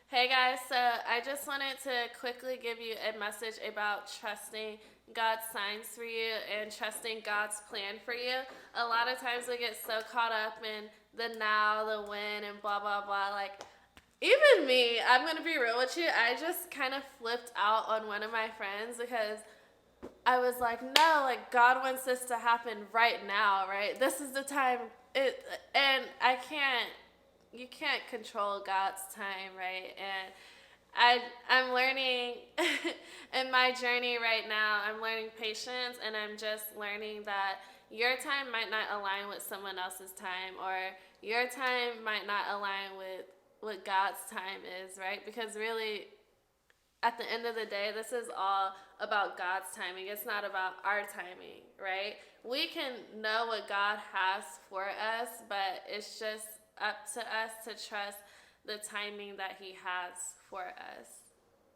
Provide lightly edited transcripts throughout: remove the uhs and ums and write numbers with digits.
Hey guys, so I just wanted to quickly give you a message about trusting God's signs for you and trusting God's plan for you. A lot of times we get so caught up in the now, the when, and blah, blah, blah. Like, even me, I'm going to be real with you, I just kind of flipped out on one of my friends because I was like, no, like, God wants this to happen right now, right? This is the time. And you can't control God's time, right? And I'm learning in my journey right now. I'm learning patience, and I'm just learning that your time might not align with someone else's time, or your time might not align with what God's time is, right? Because really, at the end of the day, this is all about God's timing. It's not about our timing, right? We can know what God has for us, but it's just up to us to trust the timing that He has for us.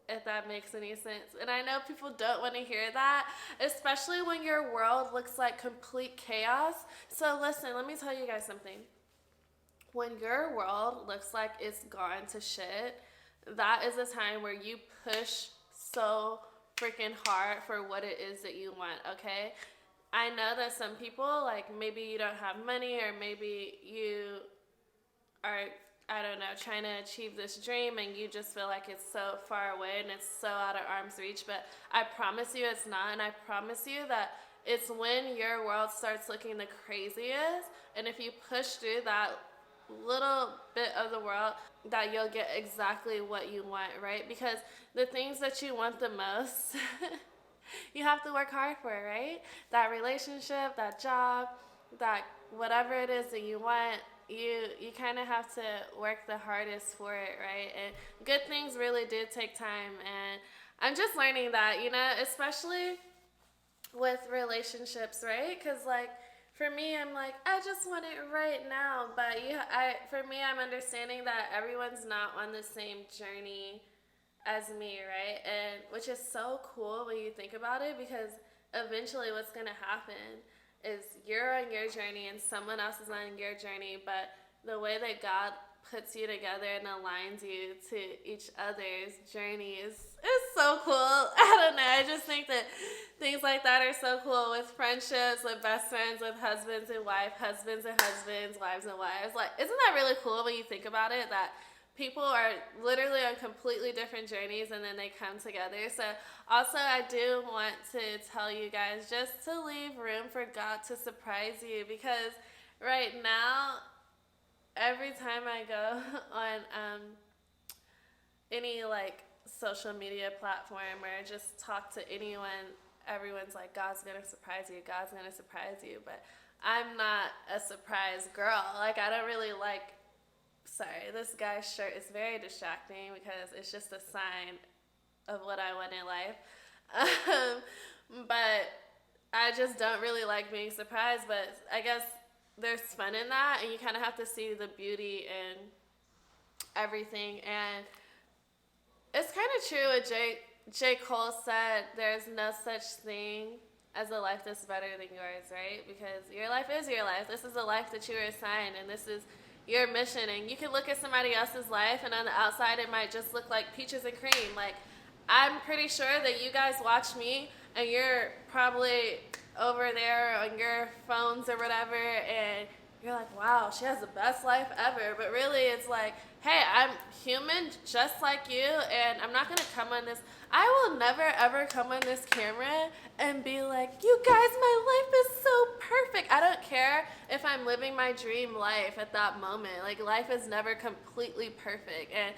If that makes any sense. And I know people don't want to hear that, especially when your world looks like complete chaos. So listen, let me tell you guys something. When your world looks like it's gone to shit, that is a time where you push so freaking hard for what it is that you want, okay? I know that some people, like, maybe you don't have money, or maybe you are, I don't know, trying to achieve this dream and you just feel like it's so far away and it's so out of arm's reach. But I promise you it's not. And I promise you that it's when your world starts looking the craziest, and if you push through that little bit of the world, that you'll get exactly what you want, right? Because the things that you want the most, you have to work hard for, right? That relationship, that job, that whatever it is that you want, you kind of have to work the hardest for it, right? And good things really do take time, and I'm just learning that, especially with relationships, right? Because, like, for me, I'm like, I just want it right now. But for me, I'm understanding that everyone's not on the same journey as me, right? And which is so cool when you think about it, because eventually what's going to happen is you're on your journey and someone else is on your journey, but the way that God puts you together and aligns you to each other's journey is so cool. I don't know. I just think that things like that are so cool, with friendships, with best friends, with husbands and wives, wives and wives. Like, isn't that really cool when you think about it? That people are literally on completely different journeys and then they come together. So also, I do want to tell you guys just to leave room for God to surprise you, because right now, every time I go on any, like, social media platform or just talk to anyone, everyone's like, God's gonna surprise you, God's gonna surprise you. But I'm not a surprise girl. Like, I don't really like, sorry, this guy's shirt is very distracting because it's just a sign of what I want in life. But I just don't really like being surprised, but I guess there's fun in that, and you kind of have to see the beauty in everything. And it's kind of true what J. Cole said, there's no such thing as a life that's better than yours, right? Because your life is your life. This is a life that you were assigned, and this is your mission. And you can look at somebody else's life, and on the outside it might just look like peaches and cream. Like, I'm pretty sure that you guys watch me, and you're probably over there on your phones or whatever, and you're like, wow, she has the best life ever. But really, it's like, hey, I'm human just like you, and I'm not gonna come on this. I will never ever come on this camera and be like, you guys, my life is so perfect. I don't care if I'm living my dream life at that moment. Like, life is never completely perfect. And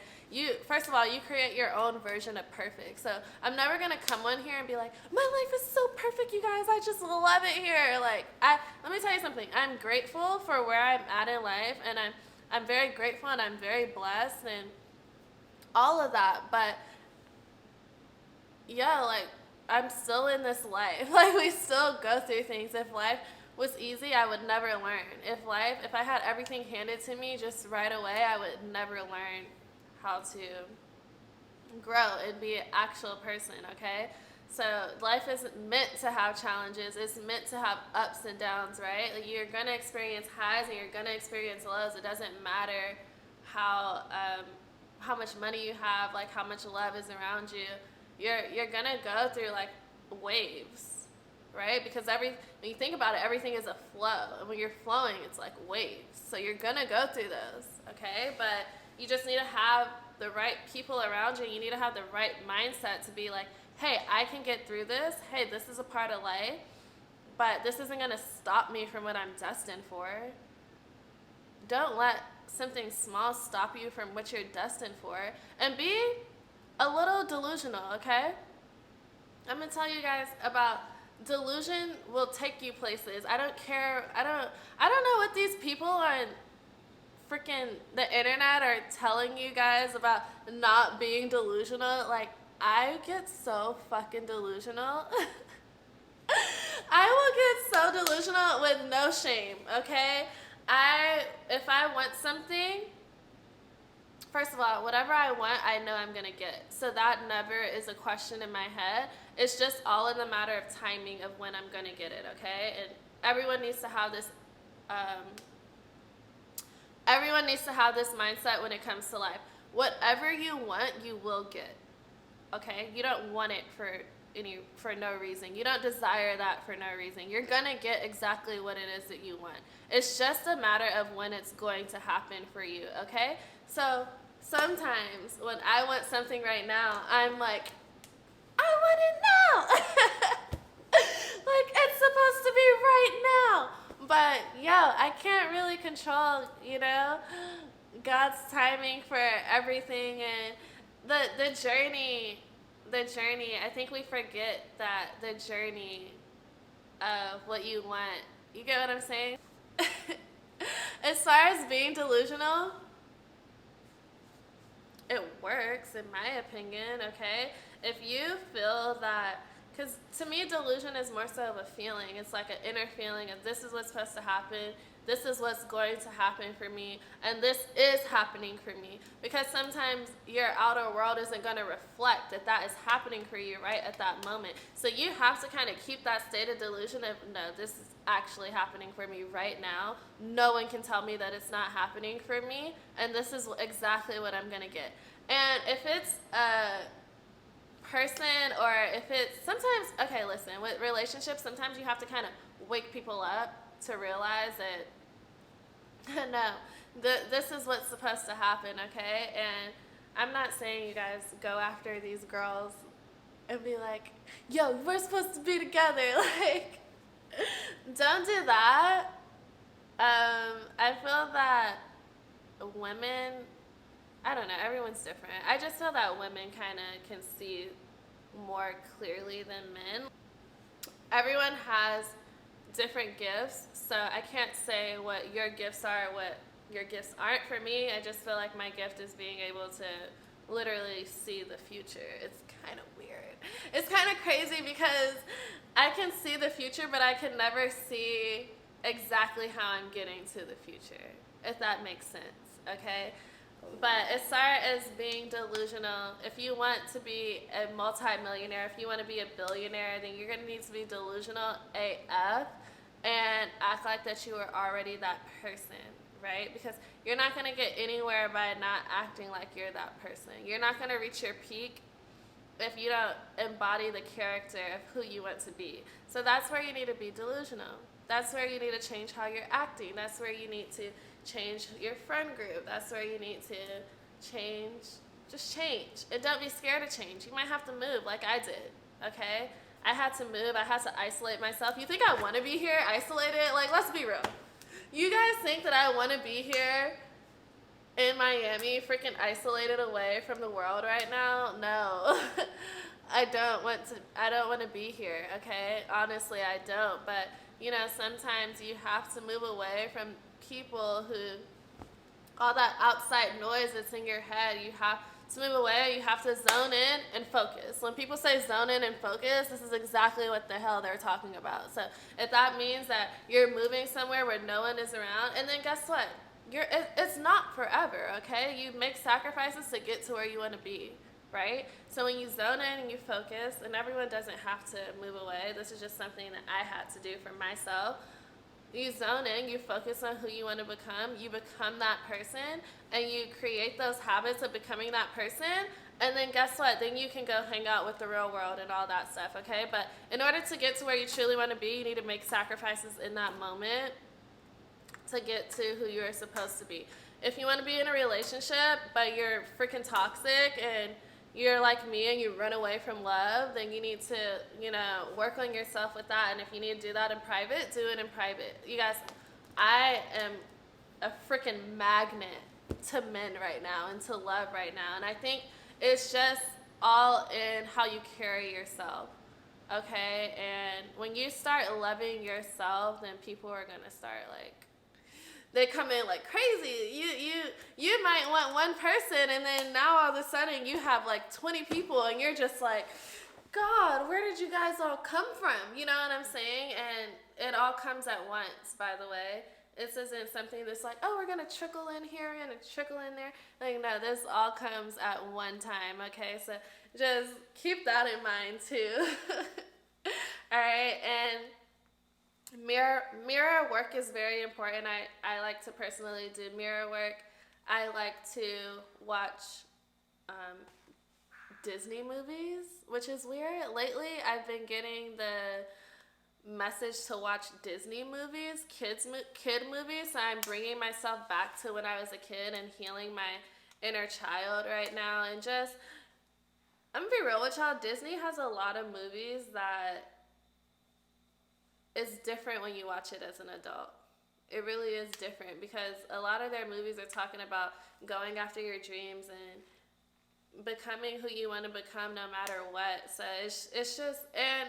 first of all, you create your own version of perfect. So I'm never gonna come on here and be like, my life is so perfect, you guys, I just love it here. Like, let me tell you something. I'm grateful for where I'm at in life, and I'm very grateful, and I'm very blessed, and all of that. But yeah, like, I'm still in this life. Like, we still go through things. If life was easy, I would never learn. If I had everything handed to me just right away, I would never learn how to grow and be an actual person, okay? So life is meant to have challenges. It's meant to have ups and downs, right? Like, you're going to experience highs and you're going to experience lows. It doesn't matter how how much money you have, like how much love is around you, you're gonna go through like waves, right? Because when you think about it, everything is a flow, and when you're flowing, it's like waves. So you're gonna go through those, okay? But you just need to have the right people around you. You need to have the right mindset to be like, hey, I can get through this. Hey, this is a part of life, but this isn't gonna stop me from what I'm destined for. Don't let something small stop you from what you're destined for. And be a little delusional, okay? I'm gonna tell you guys about delusion will take you places. I don't care. I don't know what these people on freaking the internet are telling you guys about not being delusional. Like, I get so fucking delusional. I will get so delusional with no shame, okay? If I want something, first of all, whatever I want, I know I'm gonna get. So that never is a question in my head. It's just all in the matter of timing of when I'm gonna get it, okay? And everyone needs to have this mindset when it comes to life. Whatever you want, you will get, okay? You don't want it for no reason. You don't desire that for no reason. You're gonna get exactly what it is that you want. It's just a matter of when it's going to happen for you, okay? So sometimes when I want something right now, I'm like, I want it now. Like, it's supposed to be right now. But I can't really control, God's timing for everything. And the journey, I think we forget that the journey of what you want. You get what I'm saying? As far as being delusional, it works in my opinion, okay? If you feel that, because to me delusion is more so of a feeling. It's like an inner feeling of this is what's supposed to happen, this is what's going to happen for me, and this is happening for me. Because sometimes your outer world isn't going to reflect that is happening for you right at that moment. So you have to kind of keep that state of delusion of, no, this is actually happening for me right now. No one can tell me that it's not happening for me, and this is exactly what I'm going to get. And if it's a person, or if it's sometimes, okay, listen, with relationships, sometimes you have to kind of wake people up to realize that no, this is what's supposed to happen, okay? And I'm not saying you guys go after these girls and be like, yo, we're supposed to be together. Like, don't do that. I feel that women, I don't know, everyone's different. I just feel that women kind of can see more clearly than men. Everyone has different gifts, so I can't say what your gifts are, what your gifts aren't. For me, I just feel like my gift is being able to literally see the future. It's kind of weird. It's kind of crazy because I can see the future, but I can never see exactly how I'm getting to the future, if that makes sense, okay? But as far as being delusional, if you want to be a multi-millionaire, if you want to be a billionaire, then you're going to need to be delusional AF and act like that you are already that person, right? Because you're not going to get anywhere by not acting like you're that person. You're not going to reach your peak if you don't embody the character of who you want to be. So that's where you need to be delusional. That's where you need to change how you're acting. That's where you need to change your friend group. That's where you need to change. Just change. And don't be scared to change. You might have to move like I did, okay? I had to move. I had to isolate myself. You think I want to be here isolated? Like, let's be real. You guys think that I want to be here in Miami freaking isolated away from the world right now? No. I don't want to be here, okay? Honestly, I don't. But, sometimes you have to move away from people who, all that outside noise that's in your head, you have to move away. You have to zone in and focus. When people say zone in and focus, this is exactly what the hell they're talking about. So if that means that you're moving somewhere where no one is around, and then guess what? It's not forever, okay? You make sacrifices to get to where you want to be, right? So when you zone in and you focus, and everyone doesn't have to move away, this is just something that I had to do for myself. You zone in, you focus on who you want to become, you become that person, and you create those habits of becoming that person. And then guess what? Then you can go hang out with the real world and all that stuff, okay? But in order to get to where you truly want to be, you need to make sacrifices in that moment to get to who you're supposed to be. If you want to be in a relationship, but you're freaking toxic and you're like me and you run away from love, then you need to, work on yourself with that. And if you need to do that in private, do it in private. You guys, I am a freaking magnet to men right now and to love right now. And I think it's just all in how you carry yourself. Okay? And when you start loving yourself, then people are going to start they come in like crazy. You might want one person, and then now all of a sudden you have like 20 people, and you're just like, God, where did you guys all come from? You know what I'm saying? And it all comes at once, by the way. This isn't something that's like, oh, we're going to trickle in here, we're going to trickle in there. Like, no, this all comes at one time, okay? So just keep that in mind, too. All right, and mirror work is very important. I like to personally do mirror work. I like to watch Disney movies, which is weird. Lately, I've been getting the message to watch Disney movies, kid movies. So I'm bringing myself back to when I was a kid and healing my inner child right now. And just, I'm gonna be real with y'all, Disney has a lot of movies that is different when you watch it as an adult. It really is different because a lot of their movies are talking about going after your dreams and becoming who you want to become no matter what. So it's just, and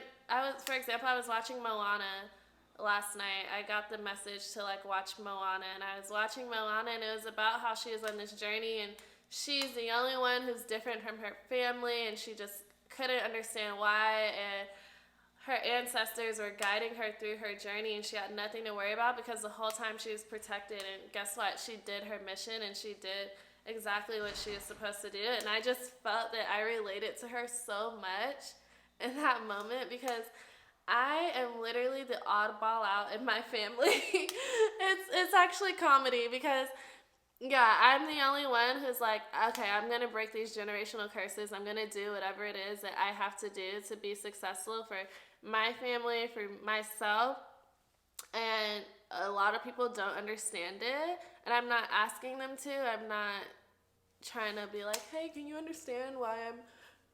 for example, I was watching Moana last night. I got the message to watch Moana, and I was watching Moana, and it was about how she is on this journey, and she's the only one who's different from her family, and she just couldn't understand why, and her ancestors were guiding her through her journey, and she had nothing to worry about because the whole time she was protected. And guess what? She did her mission, and she did exactly what she was supposed to do. And I just felt that I related to her so much in that moment because I am literally the oddball out in my family. It's actually comedy because, yeah, I'm the only one who's like, okay, I'm going to break these generational curses. I'm going to do whatever it is that I have to do to be successful for my family, for myself. And a lot of people don't understand it. And I'm not asking them to. I'm not trying to be like, hey, can you understand why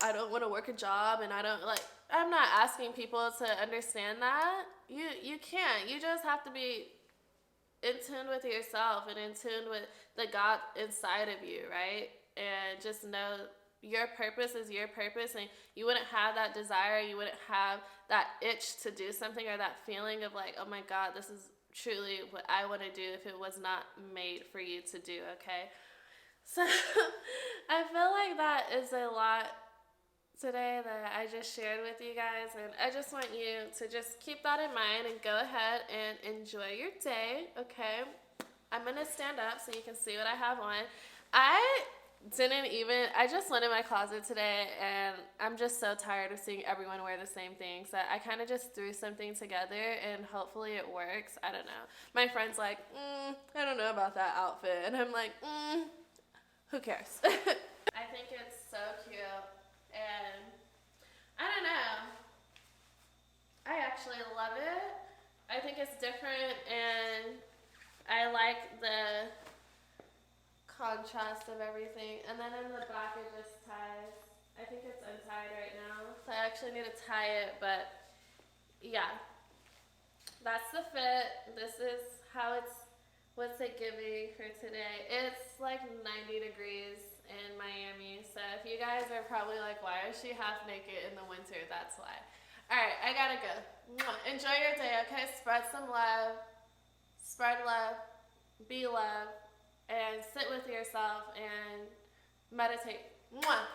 I don't want to work a job and I'm not asking people to understand that. You can't. You just have to be in tune with yourself and in tune with the God inside of you, right? And just know your purpose is your purpose, and you wouldn't have that desire, you wouldn't have that itch to do something or that feeling of like, oh my God, this is truly what I want to do if it was not made for you to do, okay? So I feel like that is a lot today that I just shared with you guys, and I just want you to just keep that in mind and go ahead and enjoy your day, okay? I'm gonna stand up so you can see what I have on. I just went in my closet today, and I'm just so tired of seeing everyone wear the same thing, so I kind of just threw something together, and hopefully it works. I don't know. My friend's like, I don't know about that outfit, and I'm like, who cares? I think it's so cute, and I don't know. I actually love it. I think it's different, and I like the contrast of everything. And then in the back it just ties. I think it's untied right now, so I actually need to tie it, but yeah. That's the fit. This is how what's it giving for today. It's like 90 degrees in Miami, so if you guys are probably like, why is she half naked in the winter? That's why. Alright, I gotta go. Enjoy your day, okay? Spread some love. Spread love. Be love. And sit with yourself and meditate. Mwah.